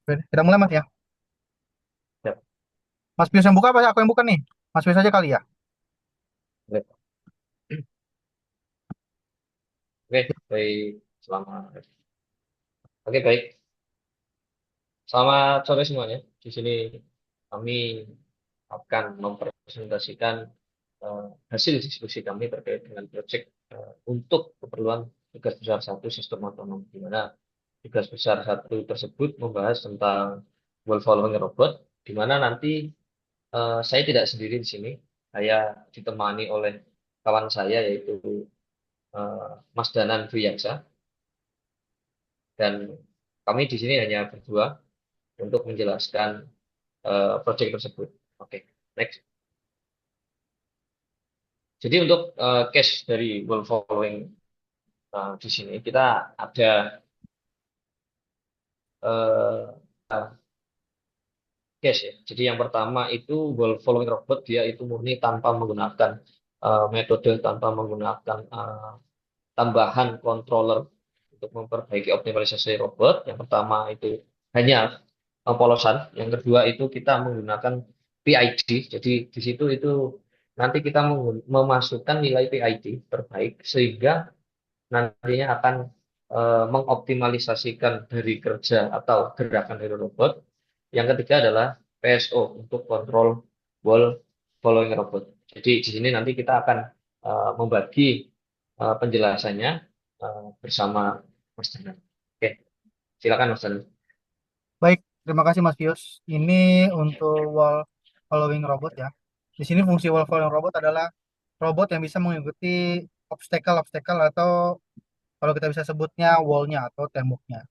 Oke, kita mulai Mas ya. Ya, Mas Pius yang buka apa aku yang buka nih? Mas Pius aja kali ya. baik. Oke, baik. Selamat. Oke, baik. Selamat sore semuanya. Di sini kami akan mempresentasikan hasil diskusi kami terkait dengan proyek untuk keperluan tugas besar satu sistem otonom, di mana tugas besar satu tersebut membahas tentang world following robot, di mana nanti saya tidak sendiri di sini, saya ditemani oleh kawan saya yaitu Mas Danan Duyaksa. Dan kami di sini hanya berdua untuk menjelaskan proyek tersebut. Oke, next. Jadi untuk case dari world following di sini kita ada uh, case ya. Jadi yang pertama itu world following robot, dia itu murni tanpa menggunakan metode, tanpa menggunakan tambahan controller untuk memperbaiki optimalisasi robot. Yang pertama itu hanya polosan. Yang kedua itu kita menggunakan PID. Jadi di situ itu nanti kita memasukkan nilai PID terbaik sehingga nantinya akan mengoptimalisasikan dari kerja atau gerakan dari robot. Yang ketiga adalah PSO untuk kontrol ball following robot. Jadi di sini nanti kita akan membagi penjelasannya bersama Mas Danan. Oke, silakan Mas Danan. Baik, terima kasih Mas Pius. Ini untuk wall following robot ya. Di sini fungsi wall following robot adalah robot yang bisa mengikuti obstacle-obstacle atau kalau kita bisa sebutnya wallnya atau temboknya.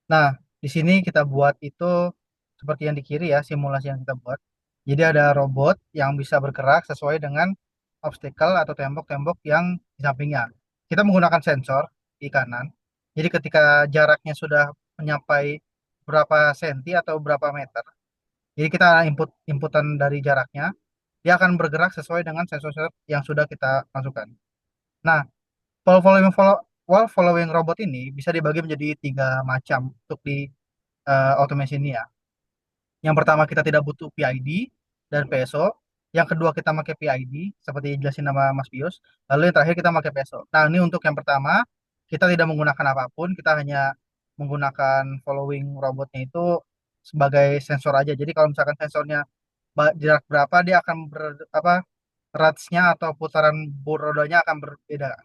Nah, di sini kita buat itu seperti yang di kiri ya, simulasi yang kita buat. Jadi ada robot yang bisa bergerak sesuai dengan obstacle atau tembok-tembok yang di sampingnya. Kita menggunakan sensor di kanan. Jadi ketika jaraknya sudah mencapai berapa senti atau berapa meter, jadi kita inputan dari jaraknya, dia akan bergerak sesuai dengan sensor-sensor yang sudah kita masukkan. Nah, wall following wall following robot ini bisa dibagi menjadi tiga macam untuk di automation ini ya. Yang pertama kita tidak butuh PID dan PSO. Yang kedua kita pakai PID seperti jelasin nama Mas Pius. Lalu yang terakhir kita pakai PSO. Nah ini untuk yang pertama kita tidak menggunakan apapun, kita hanya menggunakan following robotnya itu sebagai sensor aja. Jadi kalau misalkan sensornya jarak berapa dia akan apa ratsnya atau putaran rodanya akan berbeda.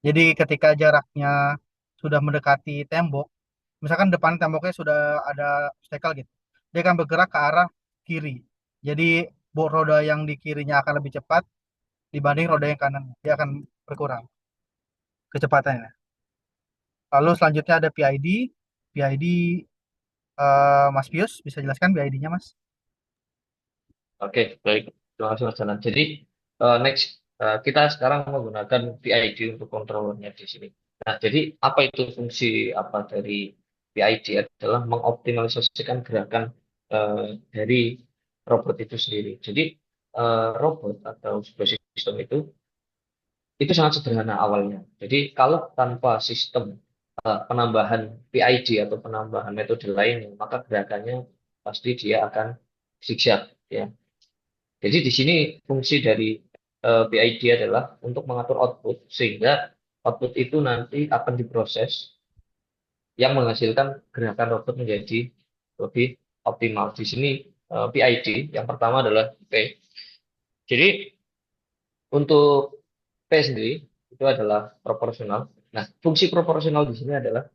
Jadi ketika jaraknya sudah mendekati tembok, misalkan depan temboknya sudah ada obstacle gitu, dia akan bergerak ke arah kiri. Jadi roda yang di kirinya akan lebih cepat dibanding roda yang kanan, dia akan berkurang kecepatannya. Lalu selanjutnya ada PID. PID Mas Pius bisa jelaskan PID-nya Mas? Oke, baik. Terima kasih Mas Danan. Jadi next kita sekarang menggunakan PID untuk kontrolernya di sini. Nah, jadi apa itu fungsi apa dari PID adalah mengoptimalisasikan gerakan dari robot itu sendiri. Jadi robot atau sebuah sistem itu sangat sederhana awalnya. Jadi kalau tanpa sistem penambahan PID atau penambahan metode lain, maka gerakannya pasti dia akan zigzag ya. Jadi di sini fungsi dari PID adalah untuk mengatur output sehingga output itu nanti akan diproses yang menghasilkan gerakan robot menjadi lebih optimal. Di sini PID yang pertama adalah P. Jadi untuk P sendiri itu adalah proporsional. Nah, fungsi proporsional di sini adalah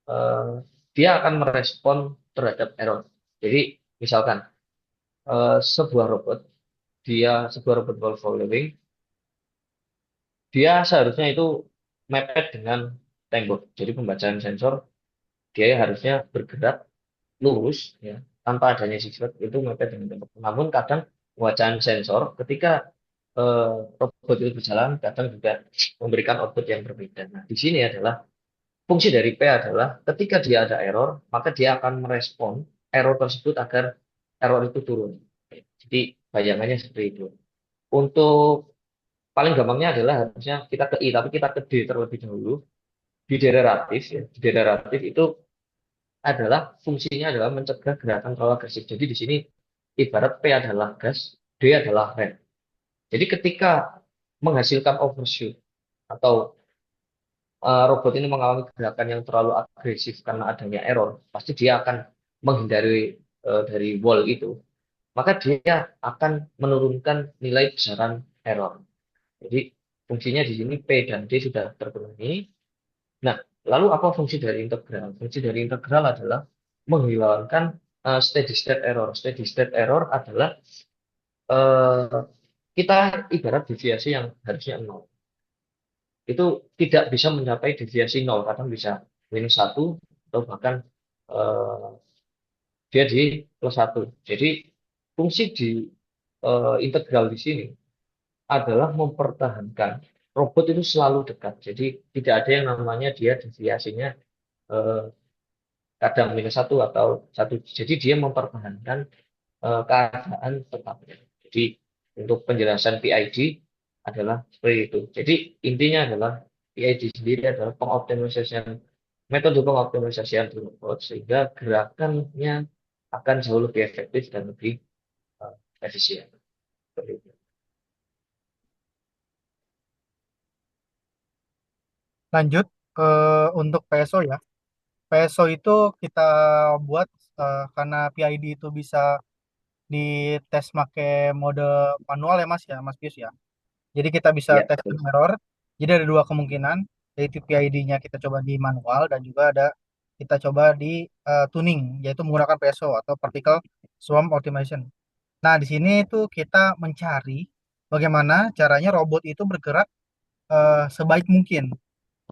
eh, dia akan merespon terhadap error. Jadi misalkan sebuah robot ball following, dia seharusnya itu mepet dengan tembok. Jadi pembacaan sensor dia harusnya bergerak lurus ya tanpa adanya zigzag itu mepet dengan tembok. Namun kadang pembacaan sensor ketika eh, robot itu berjalan kadang juga memberikan output yang berbeda. Nah, di sini adalah fungsi dari P adalah ketika dia ada error, maka dia akan merespon error tersebut agar error itu turun. Jadi bayangannya seperti itu. Untuk paling gampangnya adalah harusnya kita ke I, tapi kita ke D terlebih dahulu. Di generatif, ya. Di generatif itu adalah fungsinya adalah mencegah gerakan terlalu agresif. Jadi di sini ibarat P adalah gas, D adalah rem. Jadi ketika menghasilkan overshoot atau robot ini mengalami gerakan yang terlalu agresif karena adanya error, pasti dia akan menghindari dari wall itu. Maka dia akan menurunkan nilai besaran error. Jadi fungsinya di sini P dan D sudah terpenuhi. Nah, lalu apa fungsi dari integral? Fungsi dari integral adalah menghilangkan steady state error. Steady state error adalah eh, kita ibarat deviasi yang harusnya nol. Itu tidak bisa mencapai deviasi nol, kadang bisa -1 atau bahkan eh, dia di +1. Jadi fungsi di integral di sini adalah mempertahankan robot itu selalu dekat. Jadi tidak ada yang namanya dia deviasinya eh, kadang -1 atau 1. Jadi dia mempertahankan keadaan tetapnya. Jadi untuk penjelasan PID adalah seperti itu. Jadi intinya adalah PID sendiri adalah pengoptimalisasian metode pengoptimalisasian robot sehingga gerakannya akan jauh lebih efektif dan lebih efisien. Seperti itu. Lanjut untuk PSO ya. PSO itu kita buat karena PID itu bisa dites pakai mode manual ya Mas Pius ya. Jadi kita bisa Ya, tes betul. and error. Jadi ada dua kemungkinan, yaitu PID-nya kita coba di manual dan juga ada kita coba di tuning, yaitu menggunakan PSO atau Particle Swarm Optimization. Nah, di sini tuh kita mencari bagaimana caranya robot itu bergerak sebaik mungkin.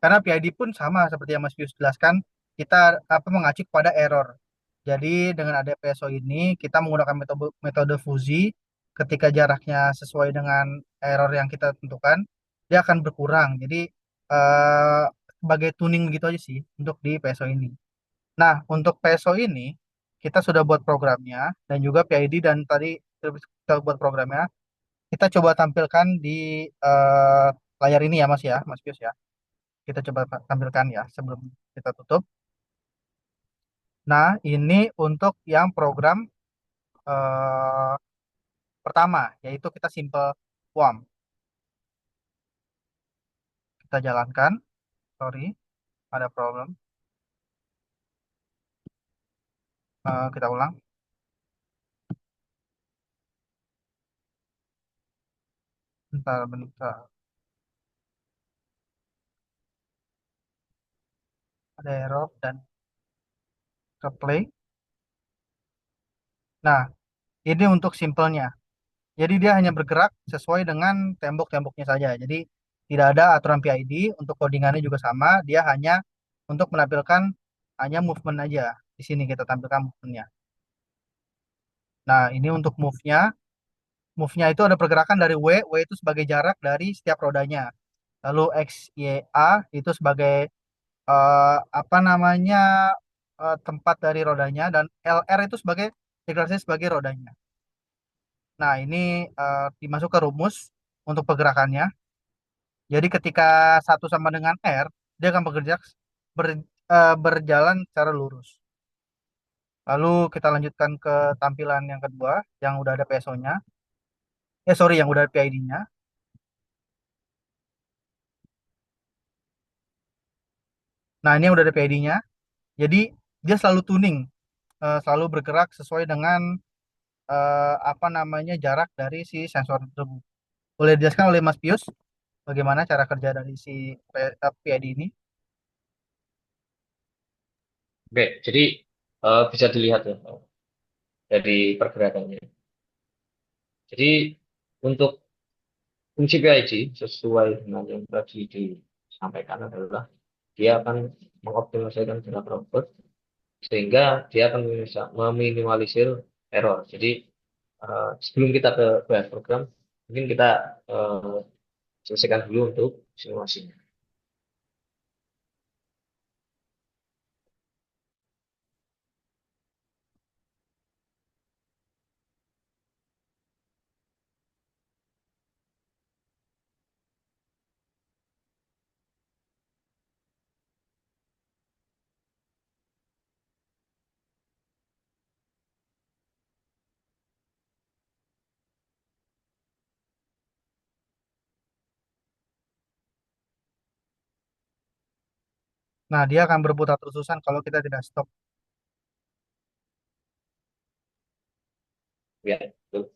Karena PID pun sama seperti yang Mas Pius jelaskan, kita mengacu pada error. Jadi dengan ada PSO ini, kita menggunakan metode metode fusi. Ketika jaraknya sesuai dengan error yang kita tentukan, dia akan berkurang. Jadi eh, sebagai tuning gitu aja sih untuk di PSO ini. Nah, untuk PSO ini kita sudah buat programnya dan juga PID dan tadi kita buat programnya. Kita coba tampilkan di eh, layar ini ya Mas ya, Mas Pius ya. Kita coba tampilkan ya sebelum kita tutup. Nah, ini untuk yang program eh, pertama, yaitu kita simple form. Kita jalankan. Sorry, ada problem. Kita ulang. Bentar, bentar. Ada error dan replay. Nah, ini untuk simpelnya. Jadi dia hanya bergerak sesuai dengan tembok-temboknya saja. Jadi tidak ada aturan PID, untuk codingannya juga sama. Dia hanya untuk menampilkan hanya movement aja. Di sini kita tampilkan movementnya. Nah, ini untuk move-nya. Move-nya itu ada pergerakan dari W itu sebagai jarak dari setiap rodanya. Lalu X, Y, A itu sebagai tempat dari rodanya dan LR itu sebagai deklarasi sebagai rodanya. Nah, ini dimasuk ke rumus untuk pergerakannya. Jadi ketika satu sama dengan R, dia akan berjalan secara lurus. Lalu kita lanjutkan ke tampilan yang kedua, yang udah ada PSO-nya. Sorry, yang udah ada PID-nya. Nah, ini yang udah ada PID-nya. Jadi dia selalu tuning, selalu bergerak sesuai dengan jarak dari si sensor tersebut. Boleh dijelaskan oleh Mas Pius bagaimana cara kerja dari si PID ini? Oke, jadi bisa dilihat ya dari pergerakannya. Jadi untuk fungsi PID sesuai dengan yang tadi disampaikan adalah dia akan mengoptimalisasikan gerak robot sehingga dia akan bisa meminimalisir error. Jadi sebelum kita ke bahas program, mungkin kita eh, selesaikan dulu untuk simulasinya. Nah, dia akan berputar terusan kalau kita tidak stop. Ya, betul.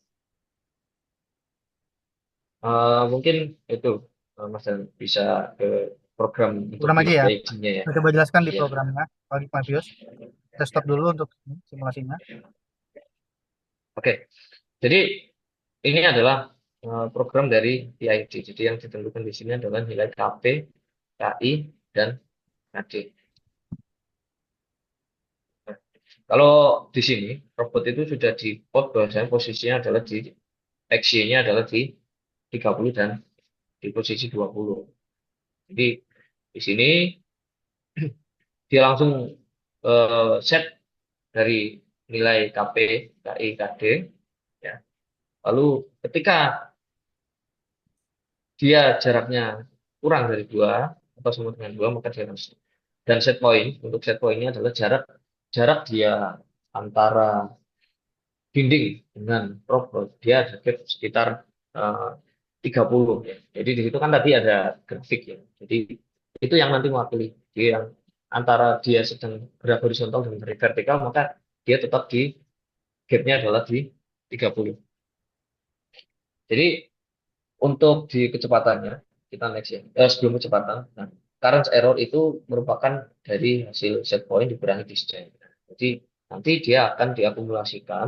Mungkin itu Mas Dan bisa ke program untuk Program di aja ya. PID-nya ya. Kita coba jelaskan di Iya. programnya. Bagi Mavius. Kita stop dulu untuk simulasinya. Oke. Jadi ini adalah program dari PID. Jadi yang ditentukan di sini adalah nilai KP, KI, dan KD. Nah, kalau di sini robot itu sudah di plot bahwasanya posisinya adalah di XY-nya adalah di 30 dan di posisi 20. Jadi di sini dia langsung set dari nilai KP, KI, KD. Ya. Lalu ketika dia jaraknya kurang dari dua atau sama dengan dua, maka dia harus, dan set point, untuk set pointnya adalah jarak jarak dia antara dinding dengan robot, dia ada gap sekitar eh, 30 ya. Jadi di situ kan tadi ada grafik ya. Jadi itu yang nanti mewakili dia, yang antara dia sedang gerak horizontal dan gerak vertikal, maka dia tetap di gapnya adalah di 30. Jadi untuk di kecepatannya, kita next ya. Sebelum kecepatan, nah, current error itu merupakan dari hasil set point dikurangi distance. Jadi nanti dia akan diakumulasikan,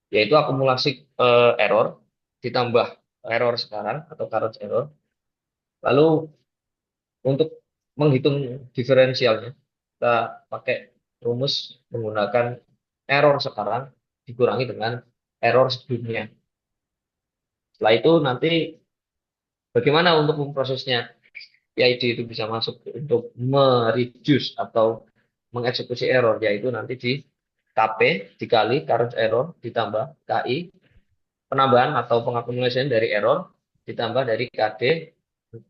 yaitu akumulasi error ditambah error sekarang atau current error. Lalu untuk menghitung diferensialnya, kita pakai rumus menggunakan error sekarang dikurangi dengan error sebelumnya. Setelah itu nanti bagaimana untuk memprosesnya PID itu bisa masuk untuk mereduce atau mengeksekusi error, yaitu nanti di KP dikali current error ditambah KI penambahan atau pengakumulasian dari error ditambah dari KD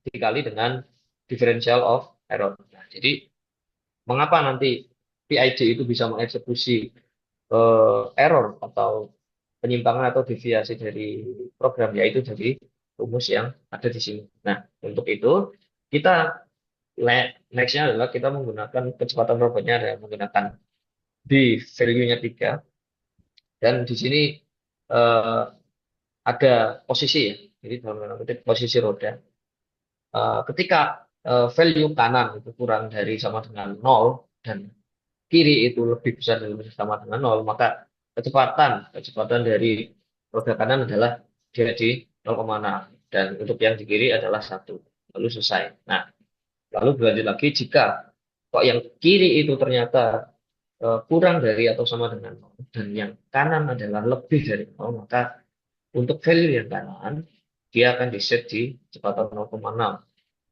dikali dengan differential of error. Nah, jadi mengapa nanti PID itu bisa mengeksekusi error atau penyimpangan atau deviasi dari program, yaitu dari rumus yang ada di sini. Nah, untuk itu kita nextnya adalah kita menggunakan kecepatan robotnya ada menggunakan di value-nya 3 dan di sini eh, ada posisi ya. Jadi dalam tanda kutip posisi roda. Ketika value kanan itu kurang dari sama dengan nol dan kiri itu lebih besar dari sama dengan nol, maka kecepatan dari roda kanan adalah dia di 0,6 dan untuk yang di kiri adalah satu. Lalu selesai. Nah, lalu berlanjut lagi jika kok yang kiri itu ternyata kurang dari atau sama dengan nol dan yang kanan adalah lebih dari nol, maka untuk value yang kanan dia akan di set di kecepatan 0,6.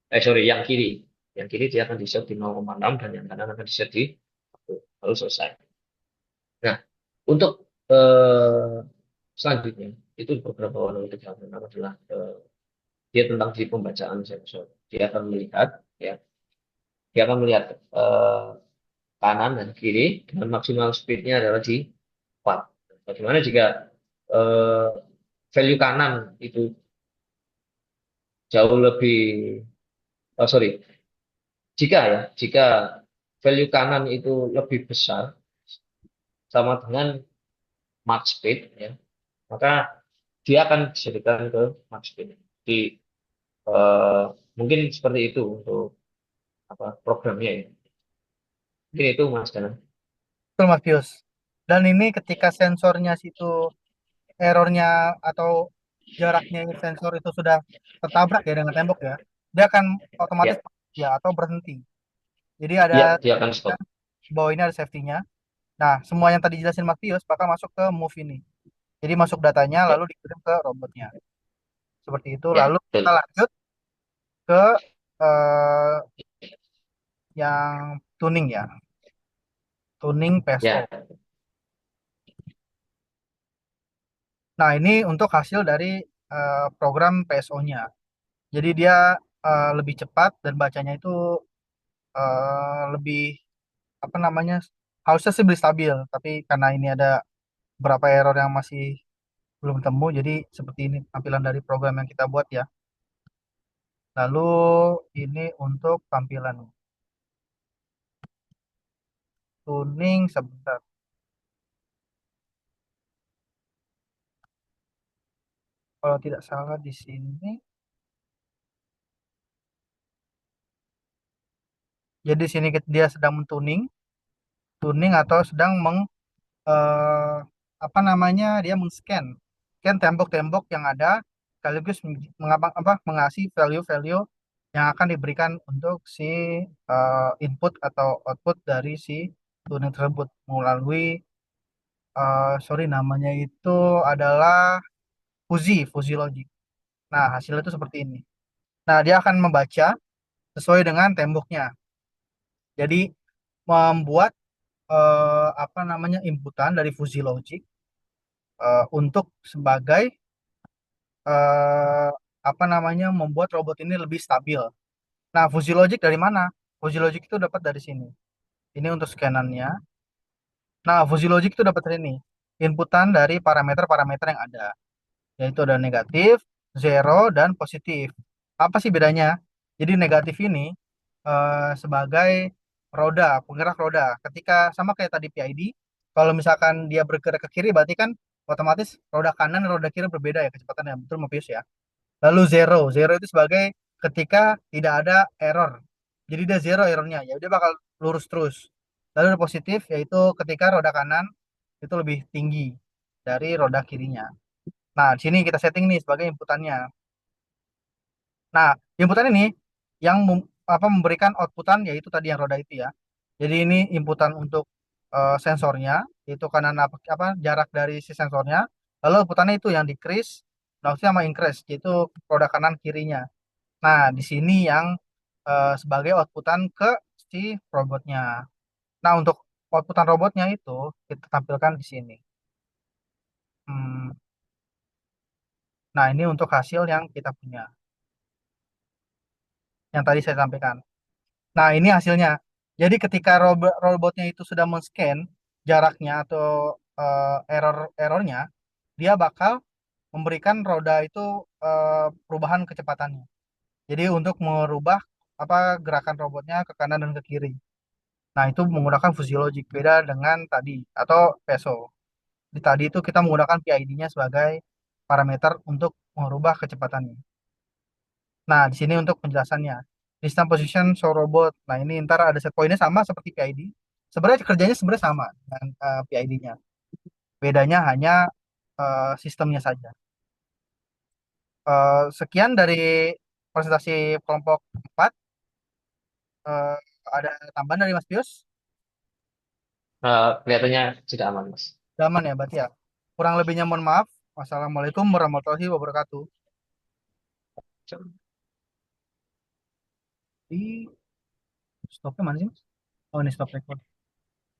Sorry, yang kiri. Yang kiri dia akan di set di 0,6 dan yang kanan akan di set di 1. Lalu selesai. Nah, untuk selanjutnya itu beberapa warna untuk yang pertama adalah dia tentang di pembacaan sensor. Dia akan melihat ya, dia akan melihat eh, kanan dan kiri dengan maksimal speednya adalah di 4. Bagaimana jika eh, value kanan itu jauh lebih, sorry, jika value kanan itu lebih besar sama dengan max speed ya, maka dia akan dijadikan ke max speed. Di eh, mungkin seperti itu untuk apa programnya ya. Mungkin itu Mas Dana. Betul, Mas Pius. Dan ini ketika sensornya situ errornya atau jaraknya sensor itu sudah tertabrak ya dengan tembok ya, dia akan otomatis Ya, ya atau berhenti. Jadi ada ya dia akan stop. bahwa ini ada safety-nya. Nah, semua yang tadi jelasin Mas Pius bakal masuk ke move ini. Jadi masuk datanya Ya, lalu dikirim ke robotnya. Seperti itu. ya, Lalu kita betul. lanjut ke eh, yang tuning ya, tuning PSO. Ya, Nah, ini untuk hasil dari program PSO-nya. Jadi dia lebih cepat dan bacanya itu lebih apa namanya harusnya sih lebih stabil. Tapi karena ini ada beberapa error yang masih belum temu, jadi seperti ini tampilan dari program yang kita buat ya. Lalu ini untuk tampilan. tuning sebentar. Kalau tidak salah di sini, jadi di sini dia sedang mentuning, tuning atau sedang eh, apa namanya dia scan tembok-tembok yang ada sekaligus mengasih value-value yang akan diberikan untuk si input atau output dari si tuning tersebut melalui sorry namanya itu adalah fuzzy logic. Nah, hasilnya itu seperti ini. Nah, dia akan membaca sesuai dengan temboknya. Jadi membuat apa namanya inputan dari fuzzy logic untuk sebagai eh, apa namanya membuat robot ini lebih stabil. Nah, fuzzy logic dari mana? Fuzzy logic itu dapat dari sini. Ini untuk scanannya. Nah, fuzzy logic itu dapat dari ini. Inputan dari parameter-parameter yang ada, yaitu ada negatif, zero, dan positif. Apa sih bedanya? Jadi negatif ini sebagai roda, penggerak roda. Ketika sama kayak tadi PID, kalau misalkan dia bergerak ke kiri, berarti kan otomatis roda kanan dan roda kiri berbeda ya kecepatannya. Betul, Mobius ya? Lalu zero, zero itu sebagai ketika tidak ada error. Jadi dia zero errornya, ya dia bakal lurus terus. Lalu ada positif, yaitu ketika roda kanan itu lebih tinggi dari roda kirinya. Nah, di sini kita setting nih sebagai inputannya. Nah, inputan ini yang memberikan outputan yaitu tadi yang roda itu ya. Jadi ini inputan untuk sensornya, yaitu kanan apa jarak dari si sensornya. Lalu outputannya itu yang decrease, nah itu sama increase, yaitu roda kanan kirinya. Nah, di sini yang sebagai outputan ke si robotnya. Nah, untuk outputan robotnya itu kita tampilkan di sini. Hmm, nah, ini untuk hasil yang kita punya, yang tadi saya sampaikan. Nah, ini hasilnya. Jadi ketika robotnya itu sudah men-scan jaraknya atau errornya, dia bakal memberikan roda itu perubahan kecepatannya. Jadi untuk merubah apa gerakan robotnya ke kanan dan ke kiri. Nah, itu menggunakan fuzzy logic beda dengan tadi atau peso. Di tadi itu kita menggunakan PID-nya sebagai parameter untuk merubah kecepatannya. Nah, di sini untuk penjelasannya. Distance position show robot. Nah, ini ntar ada set pointnya sama seperti PID. Sebenarnya kerjanya sebenarnya sama dengan PID-nya. Bedanya hanya sistemnya saja. Sekian dari presentasi kelompok 4. Eh, ada tambahan dari Mas Pius? Kelihatannya sudah aman, Mas. Aman ya, berarti ya. Kurang lebihnya mohon maaf. Wassalamualaikum warahmatullahi wabarakatuh. Di stopnya mana sih, Mas? Oh, ini stop record.